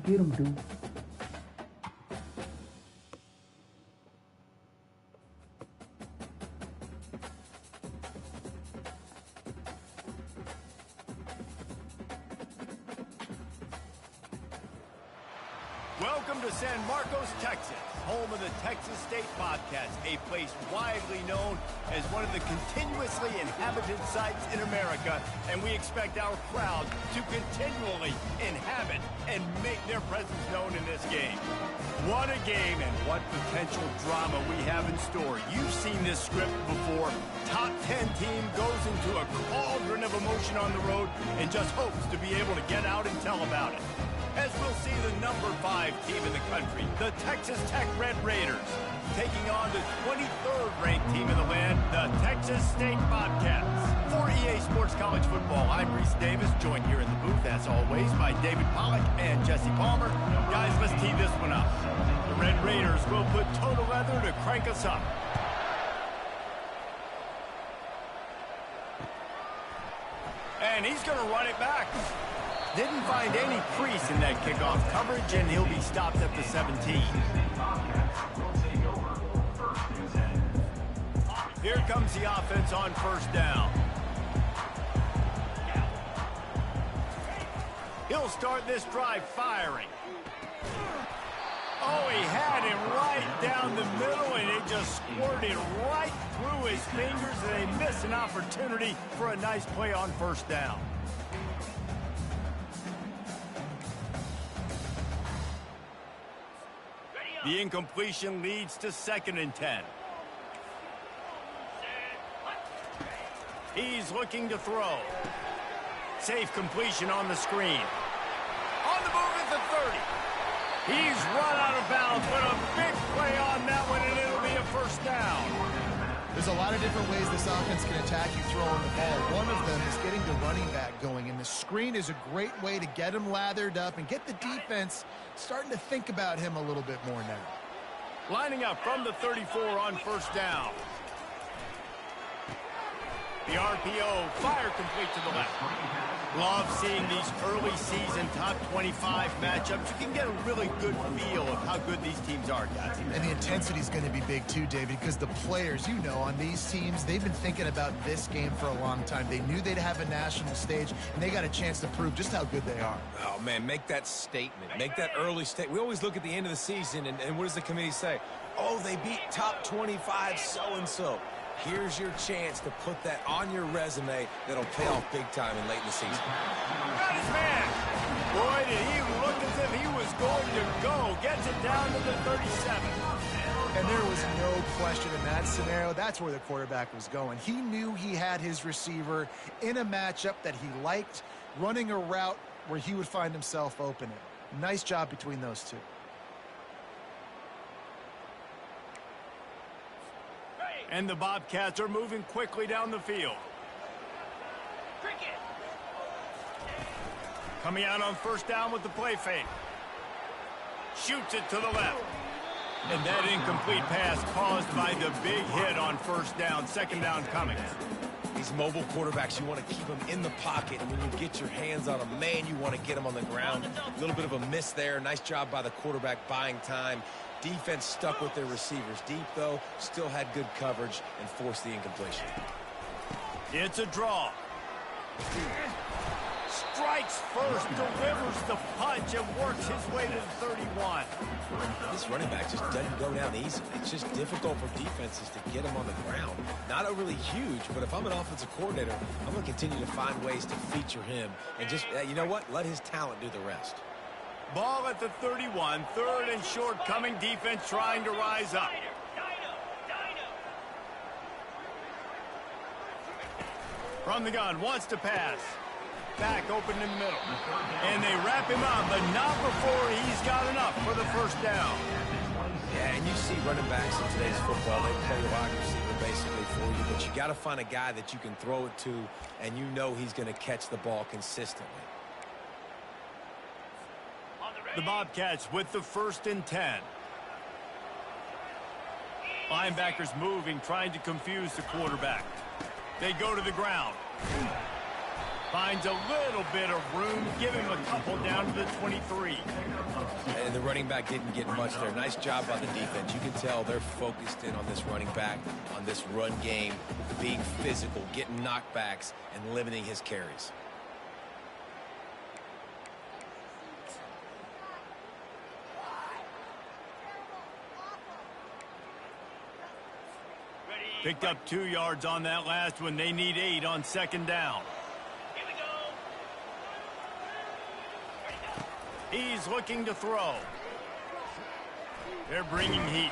get him, dude. Welcome to San Marcos, Texas, home of the Texas State Bobcats, a place widely known as one of the continuously inhabited sites in America, and we expect our crowd to continually inhabit and make their presence known in this game. What a game and what potential drama we have in store. You've seen this script before. Top 10 team goes into a cauldron of emotion on the road and just hopes to be able to get out and tell about it. As we'll see the number 5 team in the country, the Texas Tech Red Raiders, taking on the 23rd ranked team in the land, the Texas State Bobcats. For EA Sports College Football, I'm Reese Davis, joined here in the booth, as always, by David Pollack and Jesse Palmer. Guys, let's tee this one up. The Red Raiders will put toe to leather to crank us up. And he's going to run it back. Didn't find any crease in that kickoff coverage, and he'll be stopped at the 17. Here comes the offense on first down. He'll start this drive firing. Oh, he had him right down the middle, and it just squirted right through his fingers, and they missed an opportunity for a nice play on first down. The incompletion leads to 2nd and 10. He's looking to throw. Safe completion on the screen. On the move at the 30. He's run out of bounds, but a big play on that one, and it'll be a first down. There's a lot of different ways this offense can attack you throwing the ball. One of them is getting the running back going, and the screen is a great way to get him lathered up and get the defense starting to think about him a little bit more now. Lining up from the 34 on first down. The RPO, fire complete to the left. Love seeing these early season top 25 matchups. You can get a really good feel of how good these teams are, guys. And the intensity is going to be big too, David, because the players, you know, on these teams, they've been thinking about this game for a long time. They knew they'd have a national stage, and they got a chance to prove just how good they are. Oh, man, make that statement. Make that early statement. We always look at the end of the season, and what does the committee say? Oh, they beat top 25 so-and-so. Here's your chance to put that on your resume that'll pay off big time and late in the season. Got his man. Boy, did he look as if he was going to go. Gets it down to the 37. And there was no question in that scenario. That's where the quarterback was going. He knew he had his receiver in a matchup that he liked, running a route where he would find himself open. Nice job between those two. And the Bobcats are moving quickly down the field. Coming out on first down with the play fake. Shoots it to the left. And that incomplete pass caused by the big hit on first down. 2nd down coming. These mobile quarterbacks, you want to keep them in the pocket. And when you get your hands on them, man, you want to get them on the ground. A little bit of a miss there. Nice job by the quarterback buying time. Defense stuck with their receivers deep, though. Still had good coverage and forced the incompletion. It's a draw. Strikes first, delivers the punch, and works his way to the 31. This running back just doesn't go down easily. It's just difficult for defenses to get him on the ground. Not overly huge, but if I'm an offensive coordinator, I'm going to continue to find ways to feature him. And just, you know what? Let his talent do the rest. Ball at the 31, 3rd and short coming. Defense trying to rise up. From the gun, wants to pass. Back open in the middle. And they wrap him up, but not before he's got enough for the first down. Yeah, and you see running backs in today's football, they play wide receiver basically for you, but you got to find a guy that you can throw it to, and you know he's going to catch the ball consistently. The Bobcats with the 1st and 10. Linebackers moving, trying to confuse the quarterback. They go to the ground. Finds a little bit of room. Give him a couple down to the 23. And the running back didn't get much there. Nice job by the defense. You can tell they're focused in on this running back, on this run game, being physical, getting knockbacks, and limiting his carries. Picked up 2 yards on that last one. They need 8 on second down. Here we go. He's looking to throw. They're bringing heat.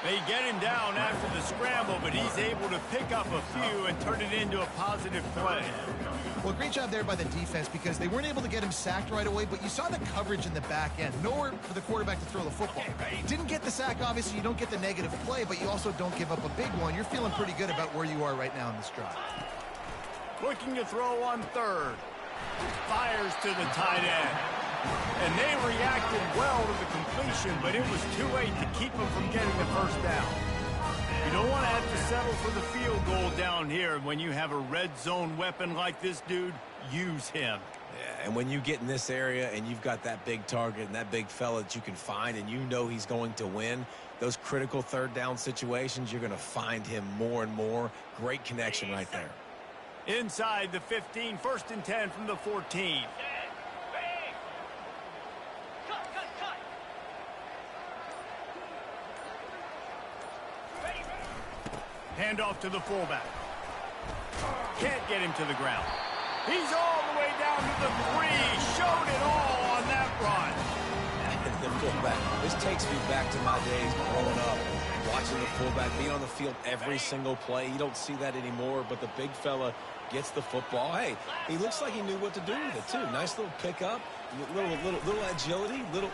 They get him down after the scramble, but he's able to pick up a few and turn it into a positive play. Well, great job there by the defense because they weren't able to get him sacked right away, but you saw the coverage in the back end. Nowhere for the quarterback to throw the football. Didn't get the sack, obviously. You don't get the negative play, but you also don't give up a big one. You're feeling pretty good about where you are right now in this drive. Looking to throw on third. Fires to the tight end. And they reacted well to the completion, but it was too late to keep them from getting the first down. You don't want to have to settle for the field goal down here. When you have a red zone weapon like this dude, use him. Yeah, and when you get in this area and you've got that big target and that big fella that you can find and you know he's going to win, those critical third down situations, you're going to find him more and more. Great connection right there. Inside the 15, 1st and 10 from the 14. Handoff to the fullback. Can't get him to the ground. He's all the way down to the 3. Showed it all on that run. The fullback. This takes me back to my days growing up, watching the fullback being on the field every single play. You don't see that anymore, but the big fella gets the football. Hey, he looks like he knew what to do with it, too. Nice little pickup, little agility, little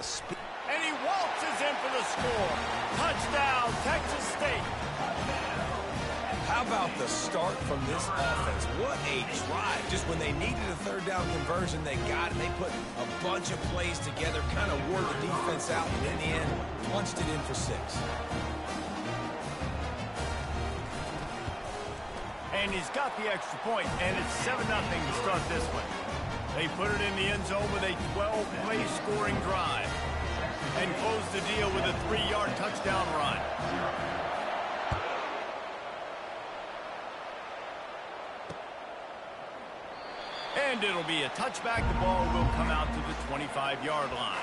speed. And he waltzes in for the score. Touchdown, Texas State. How about the start from this offense? What a drive. Just when they needed a third down conversion, they got it. They put a bunch of plays together, kind of wore the defense out, and in the end, punched it in for 6. And he's got the extra point, and it's 7-0 to start this one. They put it in the end zone with a 12-play scoring drive and close the deal with a 3-yard touchdown run. And it'll be a touchback. The ball will come out to the 25-yard line.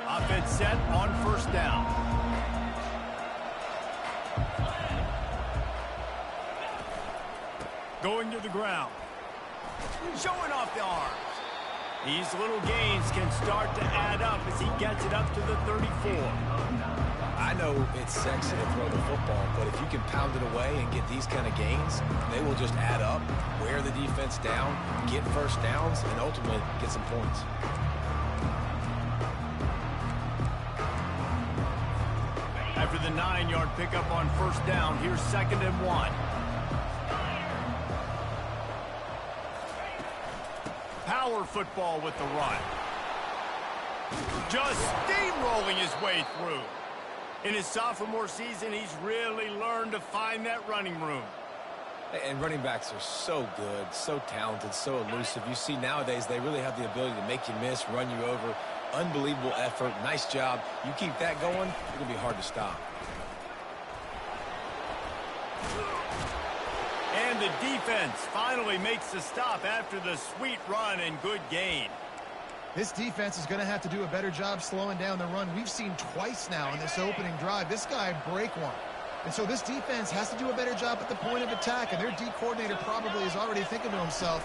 Offense set on 1st down. Going to the ground. Showing off the arms. These little gains can start to add up as he gets it up to the 34. I know it's sexy to throw the football, but if you can pound it away and get these kind of gains, they will just add up, wear the defense down, get first downs, and ultimately get some points. After the 9-yard pickup on 1st down, here's 2nd and 1. Power football with the run. Just steamrolling his way through. In his sophomore season, he's really learned to find that running room. And running backs are so good, so talented, so elusive. You see nowadays they really have the ability to make you miss, run you over. Unbelievable effort. Nice job. You keep that going, it's going to be hard to stop. And the defense finally makes the stop after the sweet run and good gain. This defense is going to have to do a better job slowing down the run. We've seen twice now in this opening drive. This guy break one. And so this defense has to do a better job at the point of attack. And their D coordinator probably is already thinking to himself,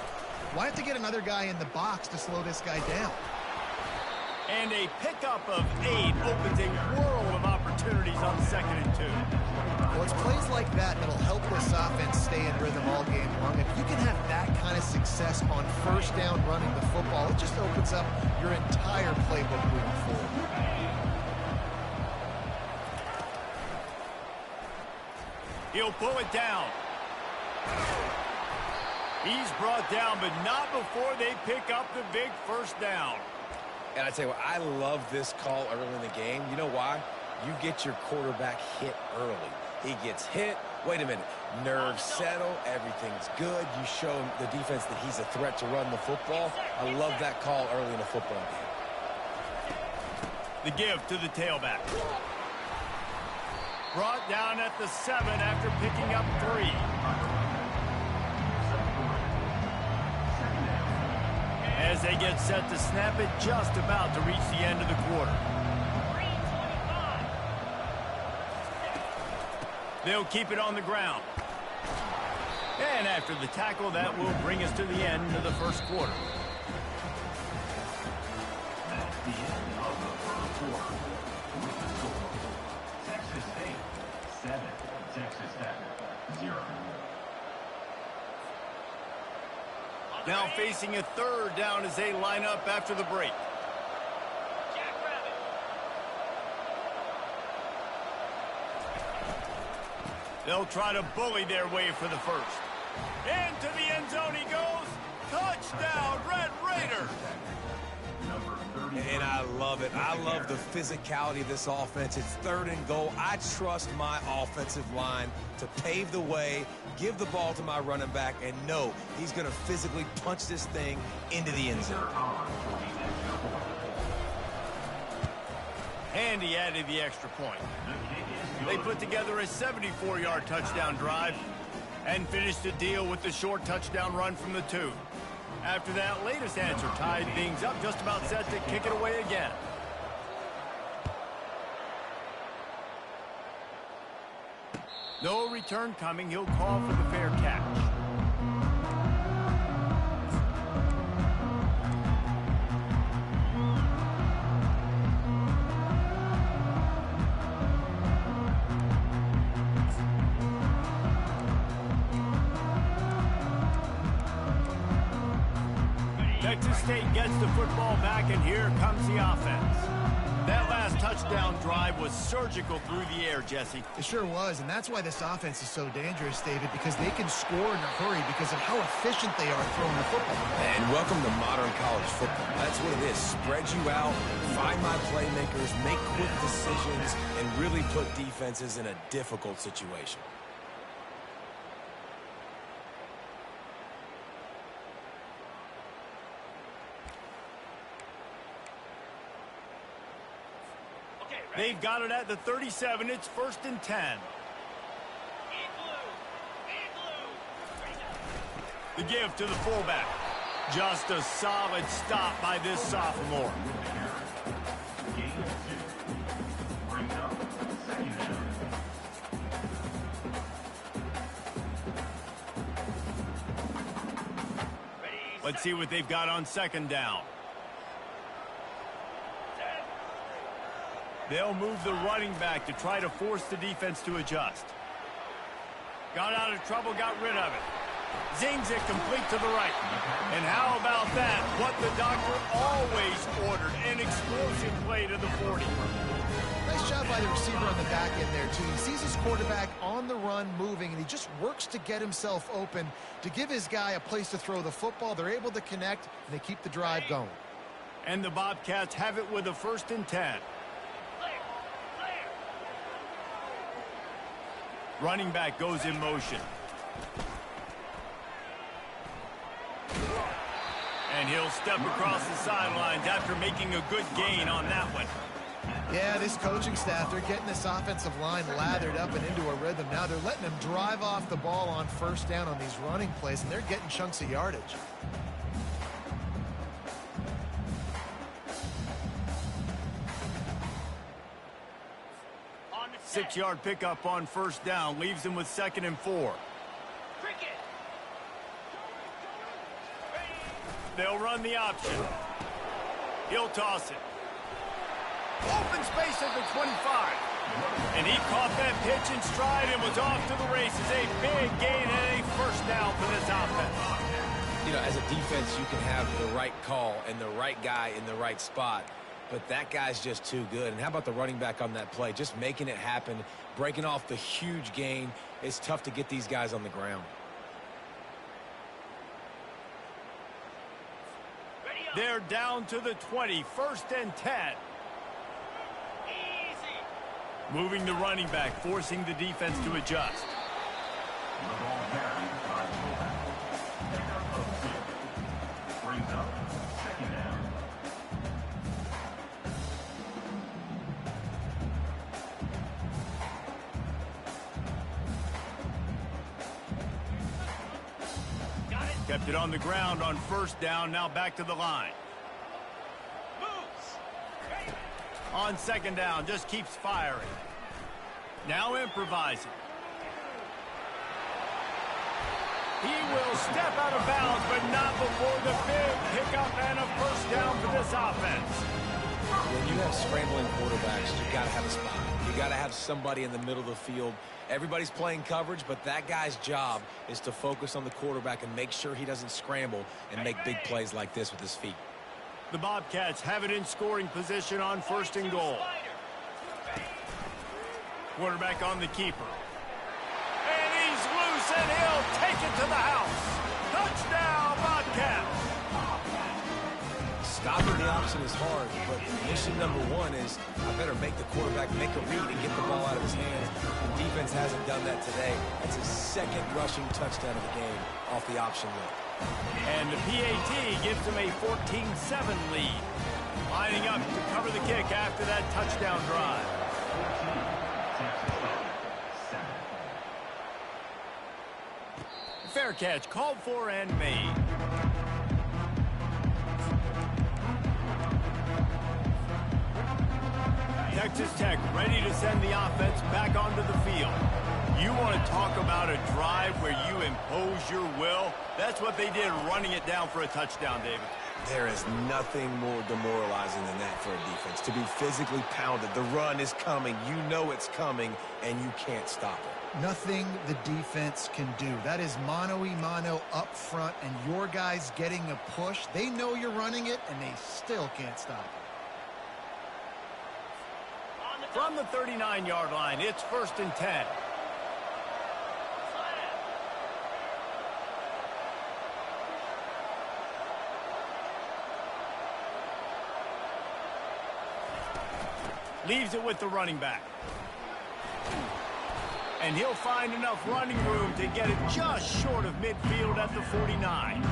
why have to get another guy in the box to slow this guy down? And a pickup of 8 opens a world of opportunities on 2nd and 2. Well, it's plays like that that'll help this offense stay in rhythm all game long. If you can have that kind of success on 1st down running the football, it just opens up your entire playbook moving forward. He'll pull it down. He's brought down, but not before they pick up the big 1st down. And I tell you what, I love this call early in the game. You know why? You get your quarterback hit early. He gets hit. Wait a minute. Nerves settle. Everything's good. You show the defense that he's a threat to run the football. I love that call early in a football game. The give to the tailback. Brought down at the 7 after picking up 3. As they get set to snap it, just about to reach the end of the quarter. They'll keep it on the ground. And after the tackle, that will bring us to the end of the first quarter. That's the end of the first quarter. With the score, Texas State 7, Texas Tech 0. Now facing a third down as they line up after the break. They'll try to bully their way for the first. Into the end zone he goes. Touchdown, Red Raiders. And I love it. I love the physicality of this offense. It's 3rd and goal. I trust my offensive line to pave the way, give the ball to my running back, and know he's going to physically punch this thing into the end zone. And he added the extra point. They put together a 74-yard touchdown drive and finished the deal with the short touchdown run from the 2. After that latest answer tied things up, just about set to kick it away again. No return coming. He'll call for the fair catch. Texas State gets the football back, and here comes the offense. That last touchdown drive was surgical through the air, Jesse. It sure was, and that's why this offense is so dangerous, David, because they can score in a hurry because of how efficient they are throwing the football. And welcome to modern college football. That's what it is. Spread you out, find my playmakers, make quick decisions, and really put defenses in a difficult situation. They've got it at the 37. It's 1st and 10. The give to the fullback. Just a solid stop by this sophomore. Let's see what they've got on 2nd down. They'll move the running back to try to force the defense to adjust. Got out of trouble, got rid of it. Zings it complete to the right. And how about that? What the doctor always ordered, an explosive play to the 40. Nice job by the receiver on the back end there, too. He sees his quarterback on the run moving, and he just works to get himself open to give his guy a place to throw the football. They're able to connect, and they keep the drive going. And the Bobcats have it with a 1st and 10. Running back goes in motion. And he'll step across the sidelines after making a good gain on that one. Yeah, this coaching staff, they're getting this offensive line lathered up and into a rhythm. Now they're letting them drive off the ball on 1st down on these running plays, and they're getting chunks of yardage. Six-yard pickup on 1st down leaves him with 2nd and 4. They'll run the option. He'll toss it. Open space at the 25. And he caught that pitch in stride and was off to the races. A big gain and a 1st down for this offense. You know, as a defense, you can have the right call and the right guy in the right spot. But that guy's just too good. And how about the running back on that play? Just making it happen, breaking off the huge gain. It's tough to get these guys on the ground. They're down to the 20, 1st and 10. Moving the running back, forcing the defense to adjust. The ball carried by fullback. Pickup of 6. Brings up 2nd down. Kept it on the ground on 1st down, now back to the line. On 2nd down, just keeps firing. Now improvising. He will step out of bounds, but not before the big pickup and a 1st down for this offense. When you have scrambling quarterbacks, you got to have a spot. You got to have somebody in the middle of the field. Everybody's playing coverage, but that guy's job is to focus on the quarterback and make sure he doesn't scramble and make big plays like this with his feet. The Bobcats have it in scoring position on 1st and goal. Quarterback on the keeper. And he's loose, and he'll take it to the house. Touchdown, Bobcats! Stopping the option is hard, but mission number 1 is I better make the quarterback make a read and get the ball out of his hands. The defense hasn't done that today. That's his 2nd rushing touchdown of the game off the option look. And the PAT gives him a 14-7 lead. Lining up to cover the kick after that touchdown drive. Fair catch, called for and made. Texas Tech ready to send the offense back onto the field. You want to talk about a drive where you impose your will? That's what they did, running it down for a touchdown, David. There is nothing more demoralizing than that for a defense. To be physically pounded, the run is coming, you know it's coming, and you can't stop it. Nothing the defense can do. That is mano-a-mano up front, and your guys getting a push. They know you're running it, and they still can't stop it. From the 39-yard line, it's 1st and 10. Leaves it with the running back. And he'll find enough running room to get it just short of midfield at the 49.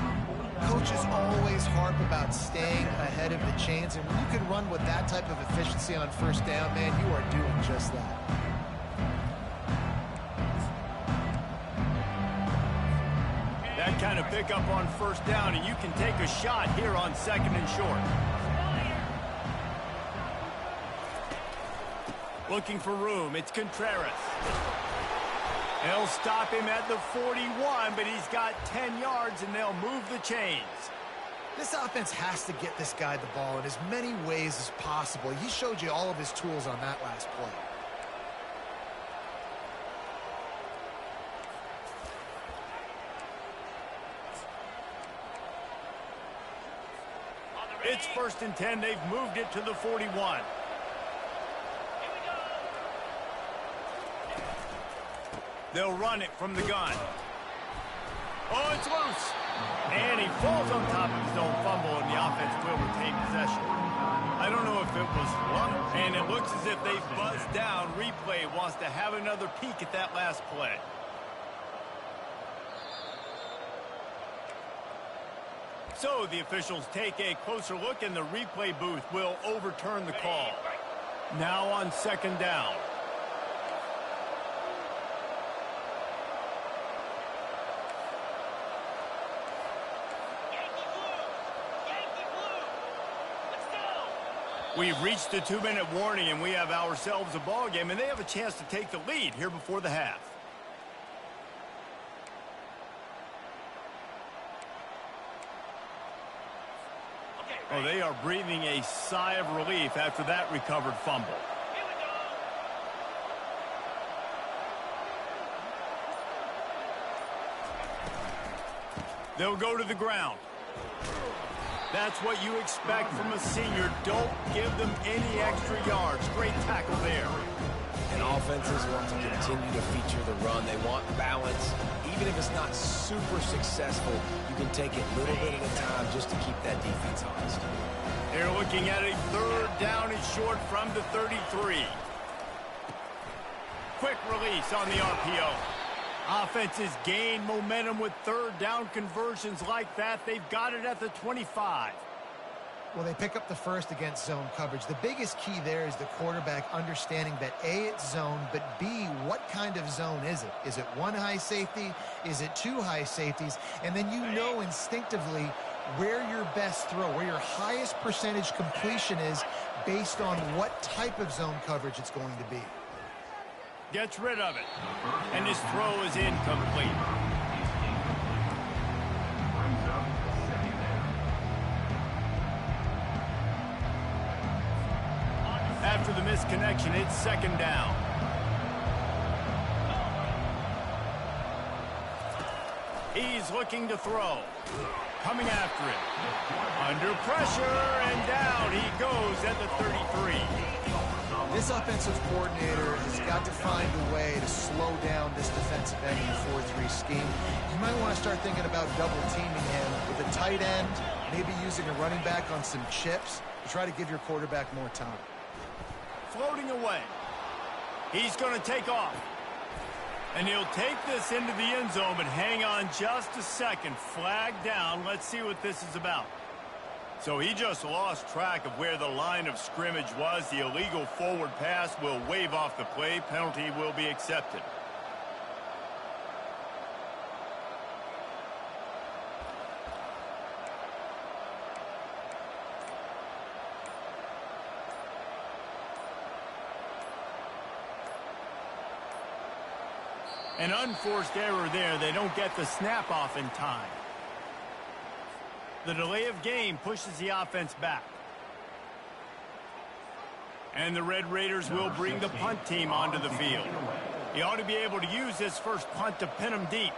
Coaches always harp about staying ahead of the chains, and when you can run with that type of efficiency on 1st down, man, you are doing just that. That kind of pickup on 1st down, and you can take a shot here on 2nd and short. Looking for room, it's Contreras. They'll stop him at the 41, but he's got 10 yards, and they'll move the chains. This offense has to get this guy the ball in as many ways as possible. He showed you all of his tools on that last play. It's 1st and 10. They've moved it to the 41. They'll run it from the gun. Oh, it's loose. And he falls on top of his own fumble, and the offense will retain possession. I don't know if it was luck, and it looks as if they buzzed down. Replay wants to have another peek at that last play. So the officials take a closer look, and the replay booth will overturn the call. Now on 2nd down. We've reached the 2-minute warning, and we have ourselves a ball game, and they have a chance to take the lead here before the half. Oh, they are breathing a sigh of relief after that recovered fumble. They'll go to the ground. That's what you expect from a senior. Don't give them any extra yards. Great tackle there. And offenses want to continue to feature the run. They want balance. even if it's not super successful, you can take it a little bit at a time just to keep that defense honest. They're looking at a third down and short from the 33. Quick release on the RPO. Offenses gain momentum with third down conversions like that. They've got it at the 25. Well, they pick up the first against zone coverage. The biggest key there is the quarterback understanding that A, it's zone, but B, what kind of zone is it? Is it one high safety? Is it two high safeties? And then you know instinctively where your best throw, where your highest percentage completion is based on what type of zone coverage it's going to be. Gets rid of it. And his throw is incomplete. After the misconnection, it's second down. He's looking to throw. Coming after it. Under pressure, and down he goes at the 33. This offensive coordinator has got to find a way to slow down this defensive end in the 4-3 scheme. You might want to start thinking about double-teaming him with a tight end, maybe using a running back on some chips to try to give your quarterback more time. Floating away. He's going to take off. And he'll take this into the end zone, but hang on just a second. Flag down. Let's see what this is about. So he just lost track of where the line of scrimmage was. The illegal forward pass will wave off the play. Penalty will be accepted. An unforced error there. They don't get the snap off in time. The delay of game pushes the offense back. And the Red Raiders will bring the punt team onto the field. He ought to be able to use this first punt to pin him deep.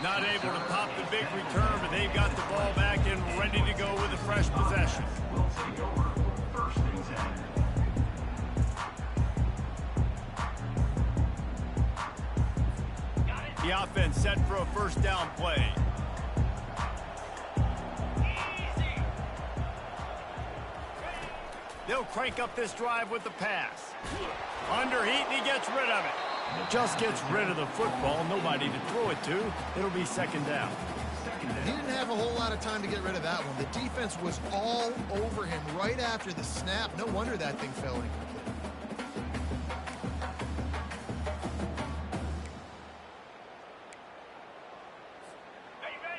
Not able to pop the big return, but they've got the ball back and ready to go with a fresh possession. Will take over first and 10. The offense set for a first down play. They'll crank up this drive with the pass. Under heat, and he gets rid of it. Just gets rid of the football. Nobody to throw it to. It'll be second down. He didn't have a whole lot of time to get rid of that one. The defense was all over him right after the snap. No wonder that thing fell incomplete.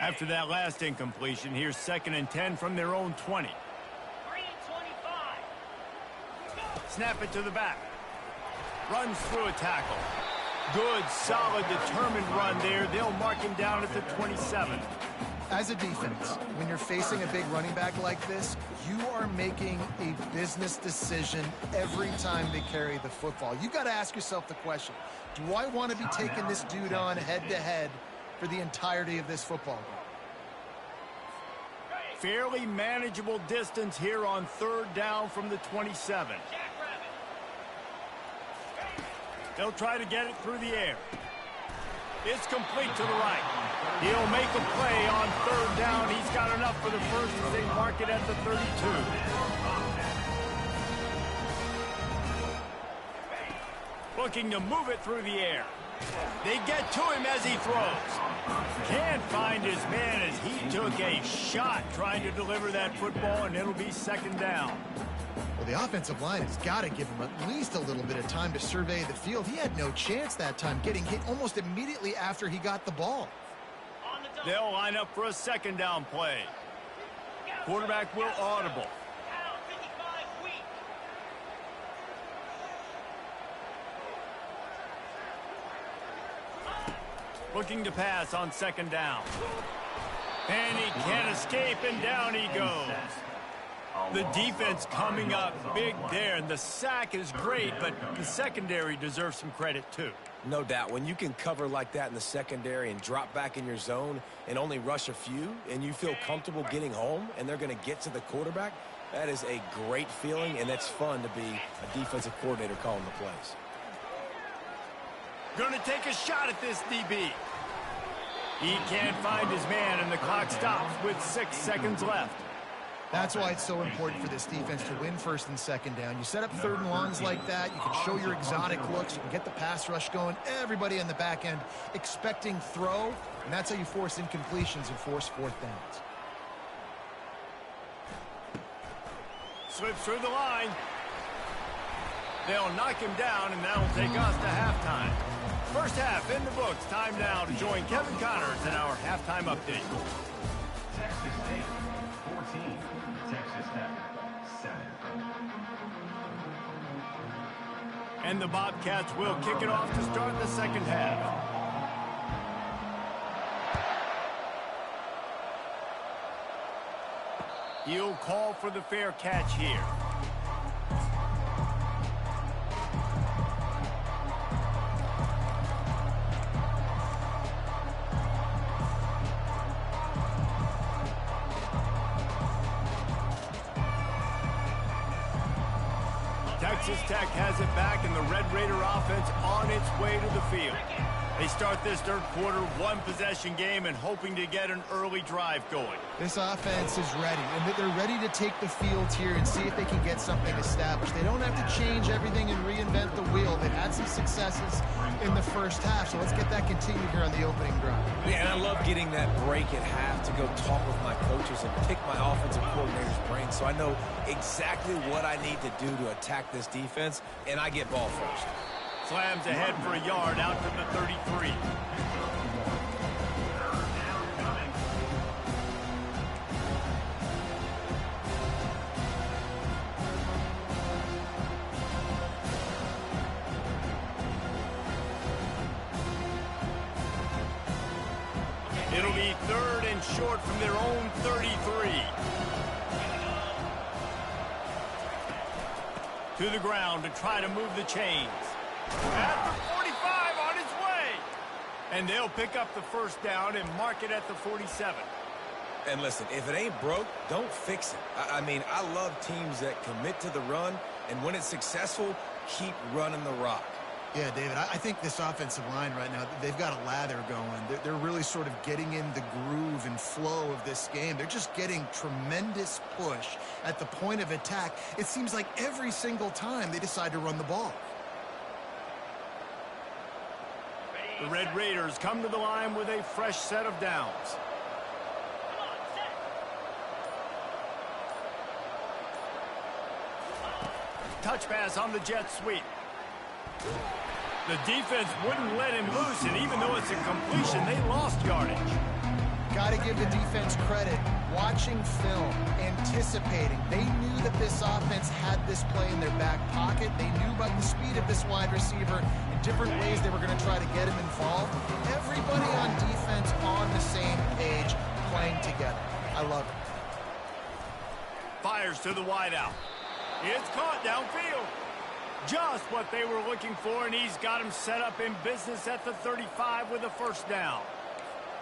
After that last incompletion, here's second and 10 from their own 20. Snap it to the back. Runs through a tackle. Good, solid, determined run there. They'll mark him down at the 27. As a defense, when you're facing a big running back like this, you are making a business decision every time they carry the football. You've got to ask yourself the question, do I want to be taking this dude on head-to-head for the entirety of this football game? Fairly manageable distance here on third down from the 27. They'll try to get it through the air. It's complete to the right. He'll make a play on third down. He's got enough for the first as they mark it at the 32. Looking to move it through the air. They get to him as he throws. Can't find his man as he took a shot trying to deliver that football, and it'll be second down. Well, the offensive line has got to give him at least a little bit of time to survey the field. He had no chance that time, getting hit almost immediately after he got the ball. They'll line up for a second down play. Quarterback will audible. Looking to pass on second down. And he can't escape, and down he goes. The defense coming up big there, and the sack is great, but the secondary deserves some credit too. No doubt. When you can cover like that in the secondary and drop back in your zone and only rush a few, and you feel comfortable getting home and they're going to get to the quarterback, that is a great feeling, and it's fun to be a defensive coordinator calling the plays. Going to take a shot at this DB. He can't find his man, and the clock stops with 6 seconds left. That's why it's so important for this defense to win first and second down. You set up third and longs like that. You can show your exotic looks. You can get the pass rush going. Everybody in the back end expecting throw, and that's how you force incompletions and force fourth downs. Slips through the line. They'll knock him down, and that'll take us to halftime. First half in the books. Time now to join Kevin Connors in our halftime update. Texas State 14, Texas Tech 7. And the Bobcats will kick it off to start the second half. He'll call for the fair catch here. Texas Tech has it back, and the Red Raider offense on its way to the field. They start this third quarter one-possession game and hoping to get an early drive going. This offense is ready, and they're ready to take the field here and see if they can get something established. They don't have to change everything and reinvent the wheel. They've had some successes in the first half, so let's get that continued here on the opening drive. Yeah, and I love getting that break at half to go talk with my coaches and pick my offensive coordinator's brain so I know exactly what I need to do to attack this defense, and I get ball first. Slams ahead for a yard out to the 33. It'll be third and short from their own 33. To the ground to try to move the chains. At the 45 on his way. And they'll pick up the first down and mark it at the 47. And listen, if it ain't broke, don't fix it. I mean, I love teams that commit to the run, and when it's successful, keep running the rock. Yeah, David, I think this offensive line right now, they've got a lather going. They're really sort of getting in the groove and flow of this game. They're just getting tremendous push at the point of attack. It seems like every single time they decide to run the ball. The Red Raiders come to the line with a fresh set of downs. Touch pass on the jet sweep. The defense wouldn't let him loose, and even though it's a completion, they lost yardage. Got to give the defense credit. Watching film, anticipating. They knew that this offense had this play in their back pocket. They knew about the speed of this wide receiver and different ways they were going to try to get him involved. Everybody on defense on the same page, playing together. I love it. Fires to the wideout. It's caught downfield. Just what they were looking for, and he's got him set up in business at the 35 with a first down.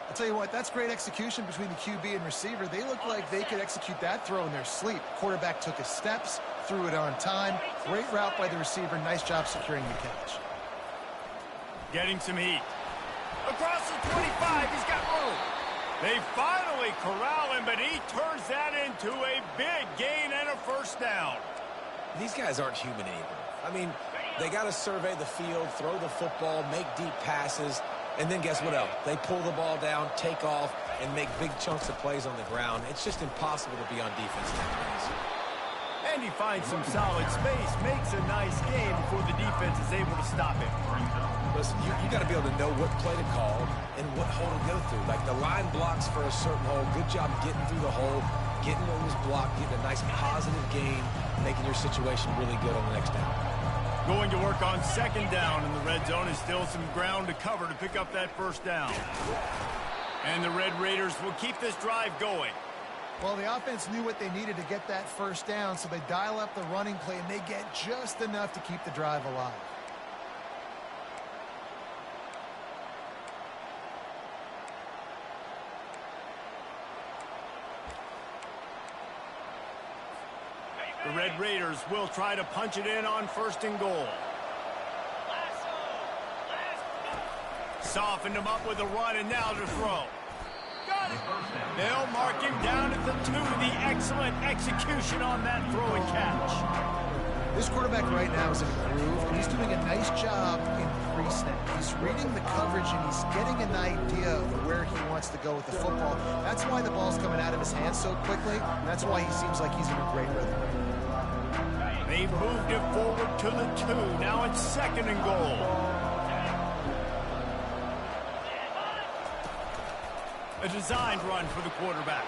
I'll tell you what, that's great execution between the QB and receiver. They look like they could execute that throw in their sleep. Quarterback took his steps, threw it on time. Great route by the receiver. Nice job securing the catch. Getting some heat. Across the 25, he's got room. They finally corral him, but he turns that into a big gain and a first down. These guys aren't human anymore. I mean, they got to survey the field, throw the football, make deep passes, and then guess what else? They pull the ball down, take off, and make big chunks of plays on the ground. It's just impossible to be on defense nowadays. And he finds some solid space, makes a nice game before the defense is able to stop him. Listen, you got to be able to know what play to call and what hole to go through. Like the line blocks for a certain hole. Good job getting through the hole, getting what was blocked, getting a nice positive gain, making your situation really good on the next down. Going to work on second down, and the red zone is still some ground to cover to pick up that first down. And the Red Raiders will keep this drive going. Well, the offense knew what they needed to get that first down, so they dial up the running play, and they get just enough to keep the drive alive. The Red Raiders will try to punch it in on 1st and goal. Softened him up with a run, and now to throw. Got it. They'll mark him down at the 2. The excellent execution on that throw and catch. This quarterback right now is in a groove, and he's doing a nice job in pre-snap. He's reading the coverage, and he's getting an idea of where he wants to go with the football. That's why the ball's coming out of his hands so quickly. That's why he seems like he's in a great rhythm. They've moved it forward to the 2. Now it's 2nd and goal. A designed run for the quarterback.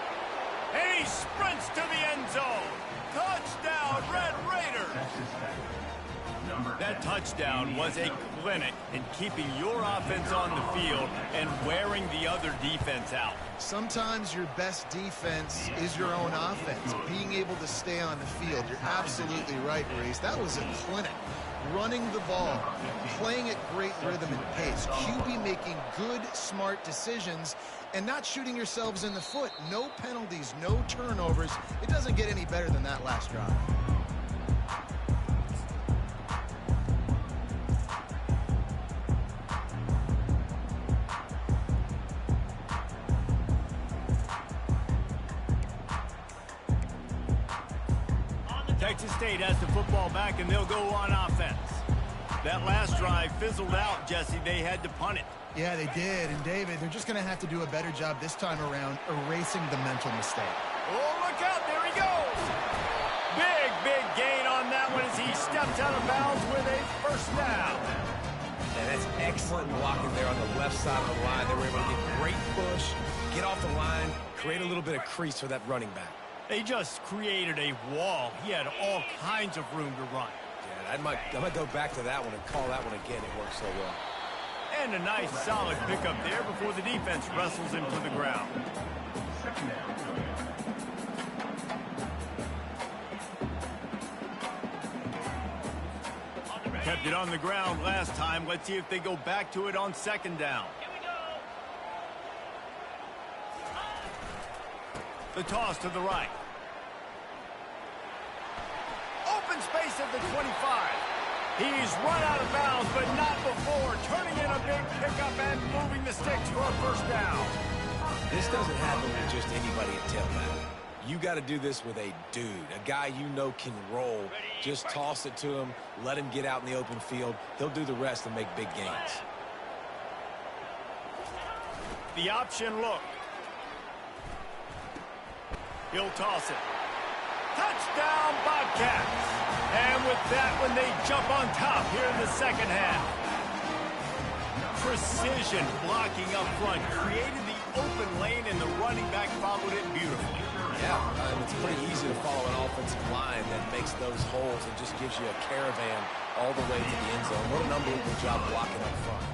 And he sprints to the end zone. Touchdown, Red Raiders! That touchdown was a clinic in keeping your offense on the field and wearing the other defense out. Sometimes your best defense is your own offense, being able to stay on the field. You're absolutely right, Reese. That was a clinic. Running the ball, playing at great rhythm and pace, QB making good, smart decisions, and not shooting yourselves in the foot. No penalties, no turnovers. It doesn't get any better than that last drive. Texas State has the football back, and they'll go on offense. That last drive fizzled out, Jesse. They had to punt it. Yeah, they did. And, David, they're just going to have to do a better job this time around erasing the mental mistake. Oh, look out. There he goes. Big gain on that one as he steps out of bounds with a 1st down. And that's excellent blocking there on the left side of the line. They were able to get great push, get off the line, create a little bit of crease for that running back. They just created a wall. He had all kinds of room to run. Yeah, I might go back to that one and call that one again. It worked so well. And a nice, solid pickup there before the defense wrestles him to the ground. Kept it on the ground last time. Let's see if they go back to it on 2nd down. The toss to the right. Open space at the 25. He's run out of bounds, but not before. Turning in a big pickup and moving the sticks for a 1st down. This doesn't happen with just anybody at tailback. You got to do this with a dude, a guy you know can roll. Just toss it to him, let him get out in the open field. He'll do the rest and make big gains. The option look. He'll toss it. Touchdown, Bobcats. And with that one, they jump on top here in the 2nd half. Precision blocking up front created the open lane, and the running back followed it beautifully. Yeah, it's pretty easy to follow an offensive line that makes those holes and just gives you a caravan all the way to the end zone. What an unbelievable job blocking up front.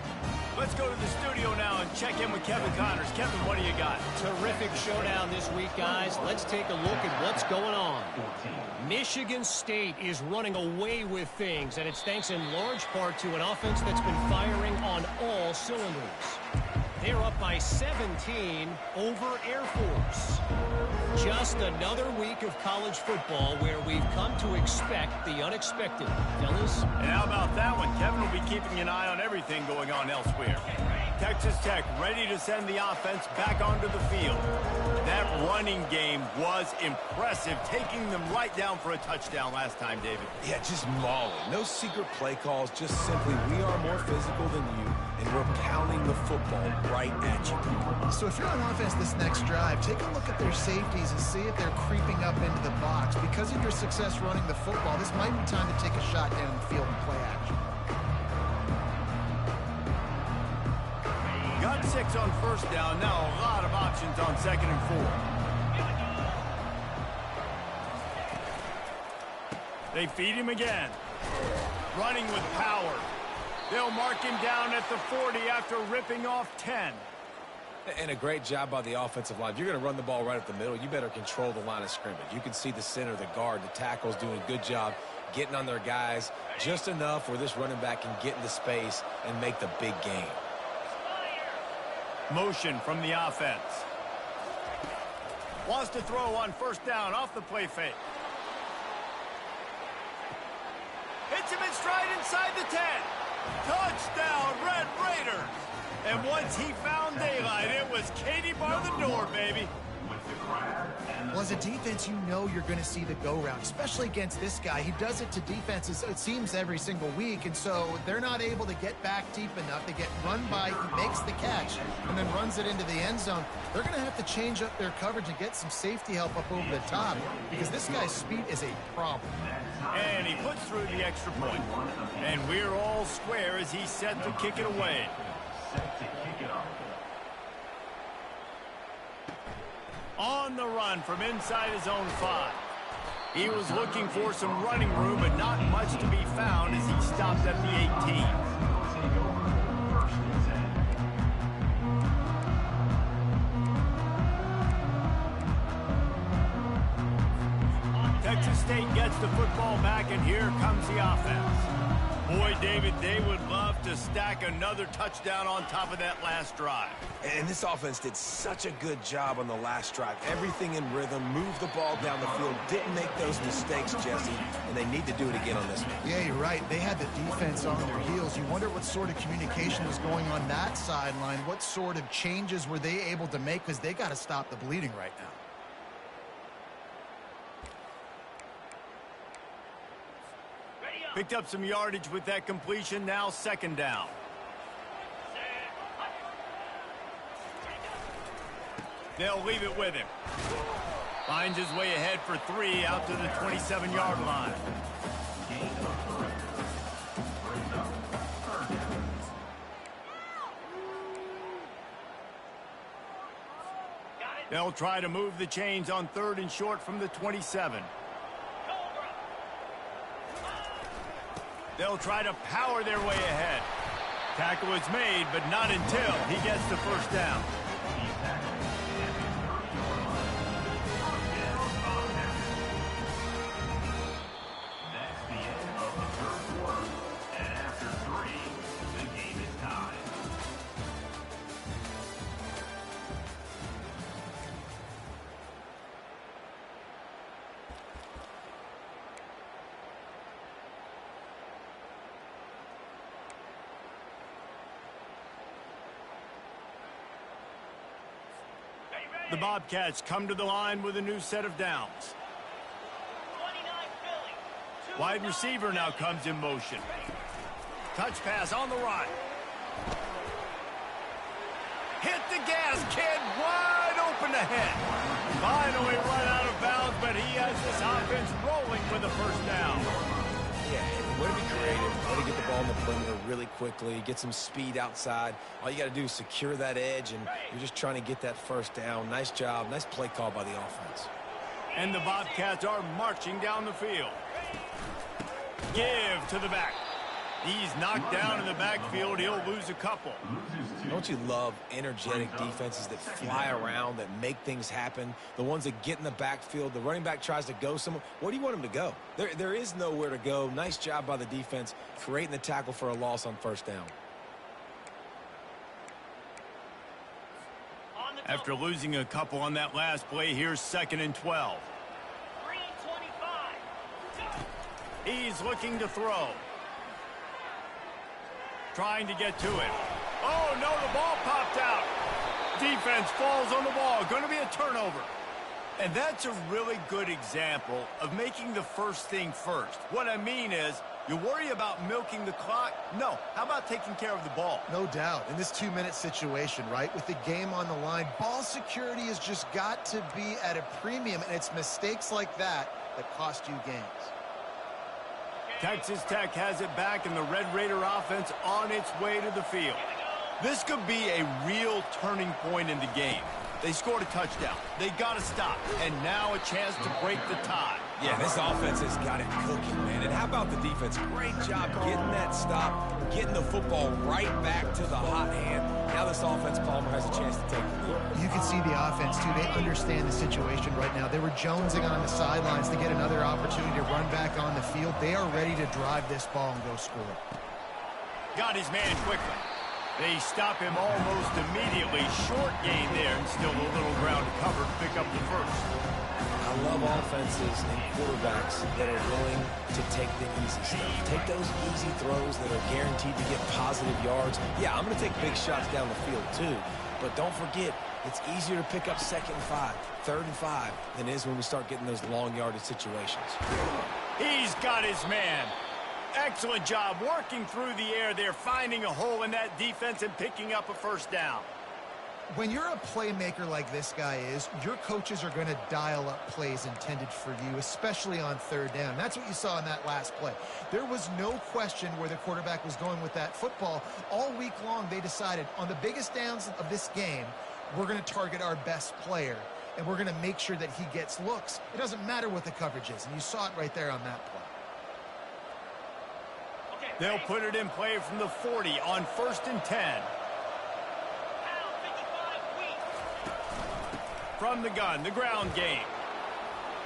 Let's go to the studio now and check in with Kevin Connors. Kevin, what do you got? Terrific showdown this week, guys. Let's take a look at what's going on. Michigan State is running away with things, and it's thanks in large part to an offense that's been firing on all cylinders. They're up by 17 over Air Force. Just another week of college football where we've come to expect the unexpected. Fellas? And how about that one? Kevin will be keeping an eye on everything going on elsewhere. Texas Tech ready to send the offense back onto the field. That running game was impressive, taking them right down for a touchdown last time, David. Yeah, just mauling. No secret play calls, just simply we are more physical than you, and we're pounding the football right at you. So if you're on offense this next drive, take a look at their safeties and see if they're creeping up into the box. Because of your success running the football, this might be time to take a shot down the field and play action. Got 6 on 1st down. Now a lot of options on 2nd and 4. They feed him again. Running with power. They'll mark him down at the 40 after ripping off 10. And a great job by the offensive line. If you're going to run the ball right up the middle, you better control the line of scrimmage. You can see the center, the guard, the tackle's doing a good job getting on their guys just enough where this running back can get into space and make the big gain. Motion from the offense. Wants to throw on first down off the play fake. Hits him in stride inside the 10. Touchdown, Red Raiders. And once he found daylight, it was Katie bar the door, baby. Well, as a defense, you know you're going to see the go-round, especially against this guy. He does it to defenses, it seems, every single week, and so they're not able to get back deep enough. They get run by, he makes the catch, and then runs it into the end zone. They're going to have to change up their coverage and get some safety help up over the top because this guy's speed is a problem. And he puts through the extra point. And we're all square as he's set to kick it away. On the run from inside his own 5. He was looking for some running room, but not much to be found as he stopped at the 18. Texas State gets the football back, and here comes the offense. Boy, David, they would love to stack another touchdown on top of that last drive. And this offense did such a good job on the last drive. Everything in rhythm, moved the ball down the field, didn't make those mistakes, Jesse, and they need to do it again on this one. Yeah, you're right. They had the defense on their heels. You wonder what sort of communication was going on that sideline. What sort of changes were they able to make because they got to stop the bleeding right now. Picked up some yardage with that completion. Now second down. They'll leave it with him. Finds his way ahead for 3 out to the 27-yard line. They'll try to move the chains on 3rd and short from the 27. They'll try to power their way ahead. Tackle is made, but not until he gets the first down. That's the end of the 3rd quarter. And after 3, the game is tied. The Bobcats come to the line with a new set of downs. Wide receiver now comes in motion. Touch pass on the right. Hit the gas, kid. Wide open ahead. Finally run out of bounds, but he has this offense rolling with a first down. Yeah, way to be creative, way to get the ball in the perimeter really quickly, get some speed outside. All you got to do is secure that edge, and you're just trying to get that first down. Nice job, nice play call by the offense. And the Bobcats are marching down the field. Give to the back. He's knocked down in the backfield. He'll lose a couple. Don't you love energetic defenses that fly around, that make things happen? The ones that get in the backfield, the running back tries to go somewhere. Where do you want him to go? There is nowhere to go. Nice job by the defense, creating the tackle for a loss on first down. After losing a couple on that last play, here's 2nd and 12. He's looking to throw. Trying to get to it. Oh, no, the ball popped out. Defense falls on the ball. Going to be a turnover. And that's a really good example of making the first thing first. What I mean is, you worry about milking the clock? No. How about taking care of the ball? No doubt. In this 2-minute situation, right, with the game on the line, ball security has just got to be at a premium, and it's mistakes like that that cost you games. Texas Tech has it back, and the Red Raider offense on its way to the field. This could be a real turning point in the game. They scored a touchdown. They got to stop, and now a chance to break the tie. Yeah, this offense has got it cooking, man. And how about the defense? Great job getting that stop, getting the football right back to the hot hand. Now this offense, Palmer, has a chance to take the lead. You can see the offense, too. They understand the situation right now. They were jonesing on the sidelines to get another opportunity to run back on the field. They are ready to drive this ball and go score. Got his man quickly. They stop him almost immediately. Short gain there, and still a little ground to cover to pick up the first. I love offenses and quarterbacks that are willing to take the easy stuff. Take those easy throws that are guaranteed to get positive yards. Yeah, I'm going to take big shots down the field too. But don't forget, it's easier to pick up 2nd and 5, 3rd and 5 than it is when we start getting those long yardage situations. He's got his man. Excellent job working through the air there, finding a hole in that defense and picking up a first down. When you're a playmaker like this guy is, your coaches are going to dial up plays intended for you, especially on 3rd down. That's what you saw in that last play. There was no question where the quarterback was going with that football. All week long, they decided on the biggest downs of this game, we're going to target our best player, and we're going to make sure that he gets looks. It doesn't matter what the coverage is, and you saw it right there on that play. They'll put it in play from the 40 on 1st and 10. From the gun, the ground game.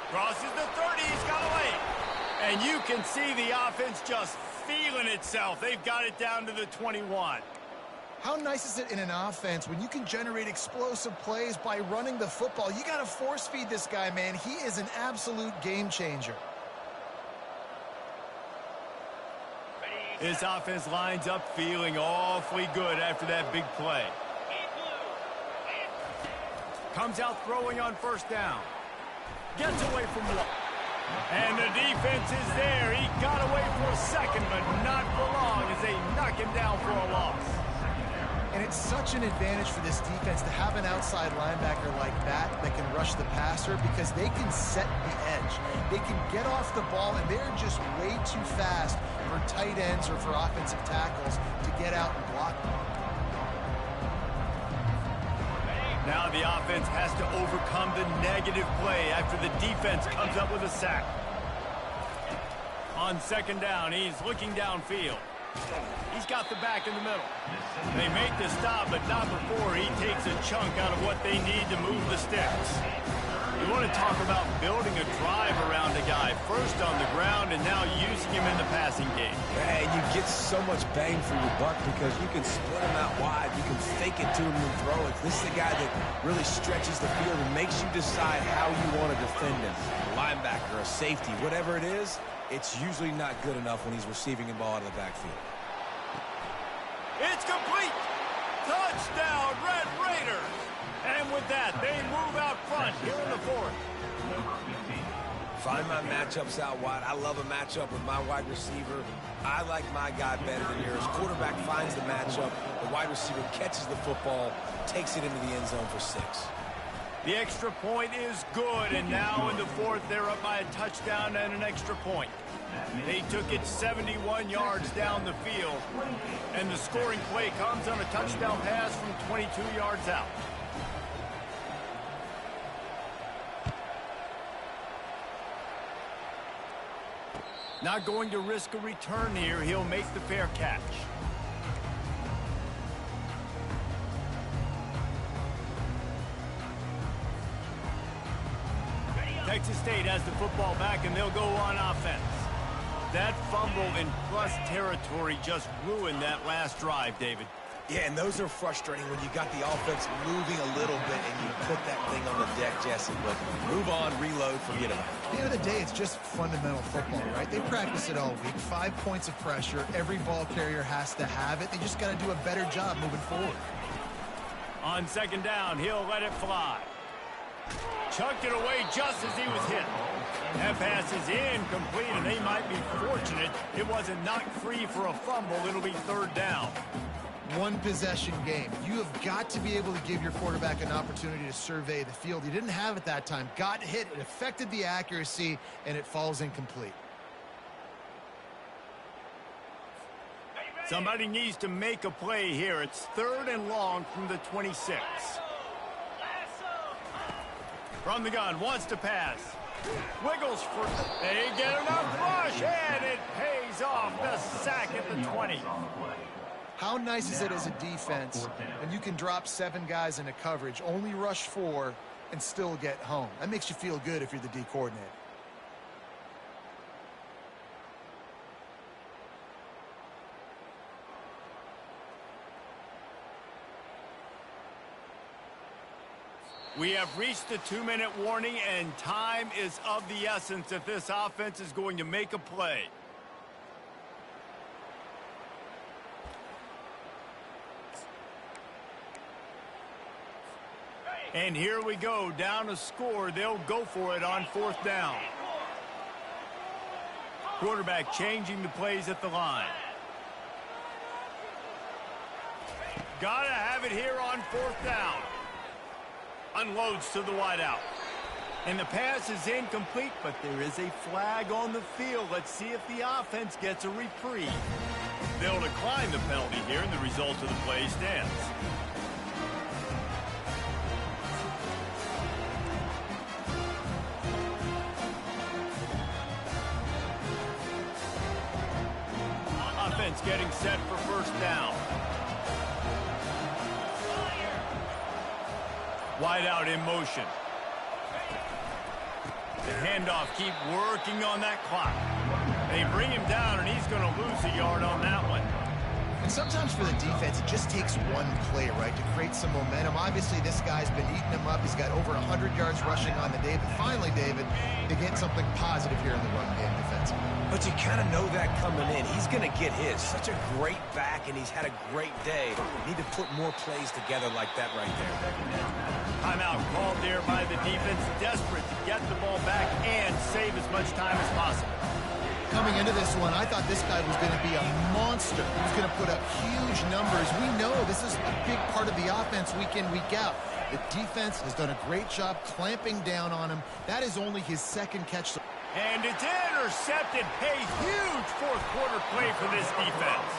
Crosses the 30, he's got away. And you can see the offense just feeling itself. They've got it down to the 21. How nice is it in an offense when you can generate explosive plays by running the football? You got to force feed this guy, man. He is an absolute game changer. This offense lines up feeling awfully good after that big play. Comes out throwing on 1st down. Gets away from one. And the defense is there. He got away for a second, but not for long as they knock him down for a loss. And it's such an advantage for this defense to have an outside linebacker like that can rush the passer because they can set the edge. They can get off the ball, and they're just way too fast for tight ends or for offensive tackles to get out and block them. Now the offense has to overcome the negative play after the defense comes up with a sack. On 2nd down, he's looking downfield. He's got the back in the middle. They make the stop, but not before he takes a chunk out of what they need to move the sticks. You want to talk about building a drive around a guy. First on the ground and now using him in the passing game. And you get so much bang for your buck because you can split him out wide. You can fake it to him and throw it. This is a guy that really stretches the field and makes you decide how you want to defend him. A linebacker, a safety, whatever it is, it's usually not good enough when he's receiving the ball out of the backfield. It's complete. Touchdown, Red Raiders. And with that, they move out front here in the 4th. Find my matchups out wide. I love a matchup with my wide receiver. I like my guy better than yours. Quarterback finds the matchup. The wide receiver catches the football, takes it into the end zone for 6. The extra point is good, and now in the 4th, they're up by a touchdown and an extra point. They took it 71 yards down the field, and the scoring play comes on a touchdown pass from 22 yards out. Not going to risk a return here. He'll make the fair catch. Texas State has the football back, and they'll go on offense. That fumble in plus territory just ruined that last drive, David. Yeah, and those are frustrating when you got the offense moving a little bit and you put that thing on the deck, Jesse. But move on, reload, forget about it. At the end of the day, it's just fundamental football, right? They practice it all week. 5 points of pressure. Every ball carrier has to have it. They just got to do a better job moving forward. On 2nd down, he'll let it fly. Chucked it away just as he was hit. That pass is incomplete, and they might be fortunate it wasn't knocked free for a fumble. It'll be 3rd down. One possession game. You have got to be able to give your quarterback an opportunity to survey the field. He didn't have it that time. Got hit. It affected the accuracy, and it falls incomplete. Somebody needs to make a play here. It's 3rd and long from the 26. From the gun, wants to pass. Wiggles for, they get enough rush, and it pays off. The sack at the 20. How nice is it as a defense, and you can drop 7 guys into coverage, only rush 4, and still get home? That makes you feel good if you're the D coordinator. We have reached the 2-minute warning, and time is of the essence if this offense is going to make a play. And here we go, down a score. They'll go for it on 4th down. Quarterback changing the plays at the line. Gotta have it here on 4th down. Unloads to the wideout. And the pass is incomplete, but there is a flag on the field. Let's see if the offense gets a reprieve. They'll decline the penalty here, and the result of the play stands. Offense getting set for 1st down. Wide out in motion. The handoff, keep working on that clock. They bring him down, and he's going to lose a yard on that one. And sometimes for the defense, it just takes one play, right, to create some momentum. Obviously, this guy's been eating him up. He's got over 100 yards rushing on the day. But finally, David, they get something positive here in the run game defensively. But you kind of know that coming in. He's going to get his. Such a great back, and he's had a great day. Need to put more plays together like that right there. Timeout called there by the defense, desperate to get the ball back and save as much time as possible. Coming into this one, I thought this guy was going to be a monster. He was going to put up huge numbers. We know this is a big part of the offense week in, week out. The defense has done a great job clamping down on him. That is only his 2nd catch. And it's intercepted. A huge 4th quarter play for this defense.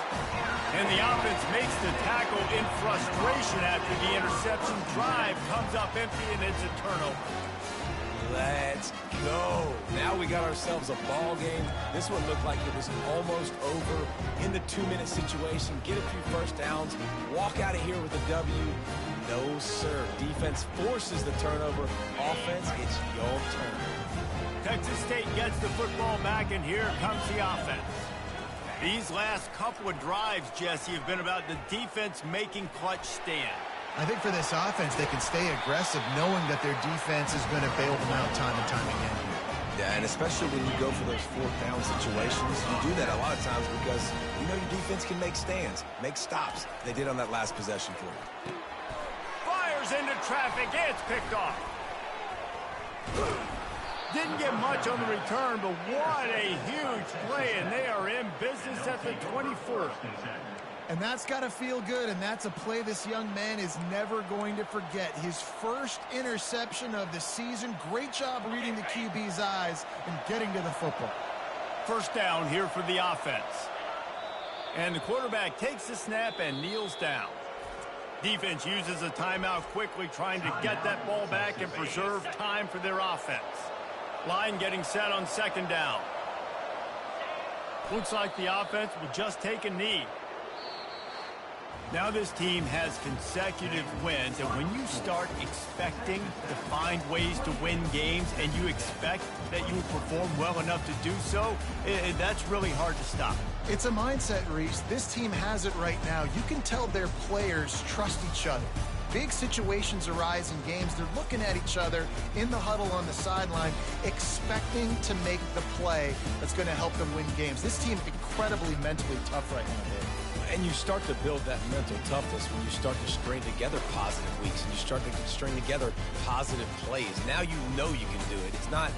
And the offense makes the tackle in frustration after the interception. Drive comes up empty, and it's a turnover. Let's go. Now we got ourselves a ball game. This one looked like it was almost over in the 2-minute situation. Get a few 1st downs. Walk out of here with a W. No, sir. Defense forces the turnover. Offense, it's your turn. Texas State gets the football back, and here comes the offense. These last couple of drives, Jesse, have been about the defense making clutch stand. I think for this offense, they can stay aggressive knowing that their defense is going to bail them out time and time again. Yeah, and especially when you go for those 4th down situations, you do that a lot of times because you know your defense can make stands, make stops. They did on that last possession for you. Fires into traffic. It's picked off. Didn't get much on the return, but what a huge play, and they are in business at the 21st. And that's got to feel good, and that's a play this young man is never going to forget. His 1st interception of the season. Great job reading the QB's eyes and getting to the football. 1st down here for the offense. And the quarterback takes the snap and kneels down. Defense uses a timeout quickly, trying to get that ball back and preserve time for their offense. Line getting set on 2nd down. Looks like the offense will just take a knee. Now this team has consecutive wins, and when you start expecting to find ways to win games and you expect that you will perform well enough to do so, that's really hard to stop. It's a mindset, Reese. This team has it right now. You can tell their players trust each other. Big situations arise in games. They're looking at each other in the huddle on the sideline, expecting to make the play that's going to help them win games. This team is incredibly mentally tough right now, Dave. And you start to build that mental toughness when you start to string together positive weeks and you start to string together positive plays. Now you know you can do it. It's not,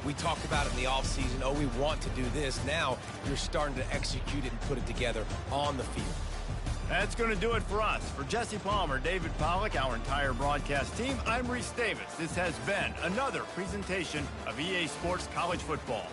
we talk about it in the offseason, oh, we want to do this. Now you're starting to execute it and put it together on the field. That's going to do it for us. For Jesse Palmer, David Pollack, our entire broadcast team, I'm Reese Davis. This has been another presentation of EA Sports College Football.